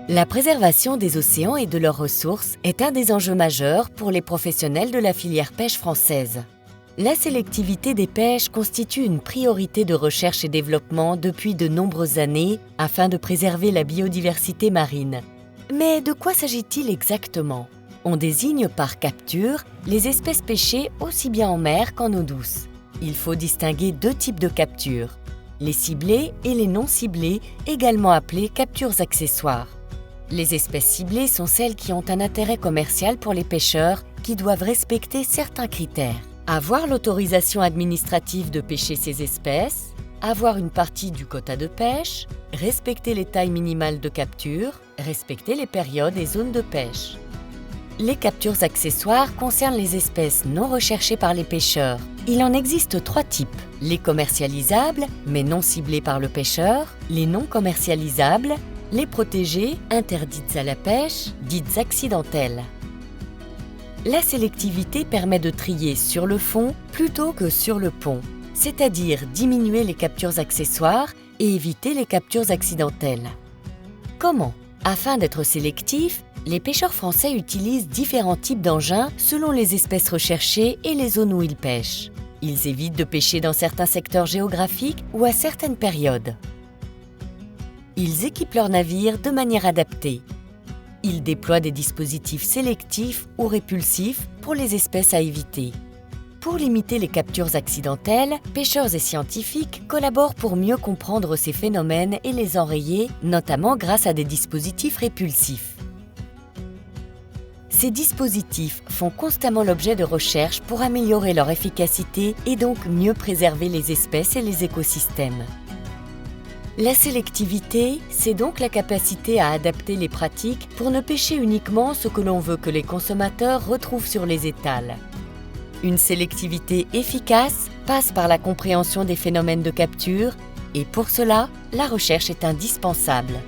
La préservation des océans et de leurs ressources est un des enjeux majeurs pour les professionnels de la filière pêche française. La sélectivité des pêches constitue une priorité de recherche et développement depuis de nombreuses années afin de préserver la biodiversité marine. Mais de quoi s'agit-il exactement? On désigne par capture les espèces pêchées aussi bien en mer qu'en eau douce. Il faut distinguer deux types de captures, les ciblées et les non ciblées, également appelées captures accessoires. Les espèces ciblées sont celles qui ont un intérêt commercial pour les pêcheurs qui doivent respecter certains critères. Avoir l'autorisation administrative de pêcher ces espèces, avoir une partie du quota de pêche, respecter les tailles minimales de capture, respecter les périodes et zones de pêche. Les captures accessoires concernent les espèces non recherchées par les pêcheurs. Il en existe trois types, les commercialisables, mais non ciblées par le pêcheur, les non commercialisables, les protégées, interdites à la pêche, dites accidentelles. La sélectivité permet de trier sur le fond plutôt que sur le pont, c'est-à-dire diminuer les captures accessoires et éviter les captures accidentelles. Comment? Afin d'être sélectifs, les pêcheurs français utilisent différents types d'engins selon les espèces recherchées et les zones où ils pêchent. Ils évitent de pêcher dans certains secteurs géographiques ou à certaines périodes. Ils équipent leurs navires de manière adaptée. Ils déploient des dispositifs sélectifs ou répulsifs pour les espèces à éviter. Pour limiter les captures accidentelles, pêcheurs et scientifiques collaborent pour mieux comprendre ces phénomènes et les enrayer, notamment grâce à des dispositifs répulsifs. Ces dispositifs font constamment l'objet de recherches pour améliorer leur efficacité et donc mieux préserver les espèces et les écosystèmes. La sélectivité, c'est donc la capacité à adapter les pratiques pour ne pêcher uniquement ce que l'on veut que les consommateurs retrouvent sur les étals. Une sélectivité efficace passe par la compréhension des phénomènes de capture et pour cela, la recherche est indispensable.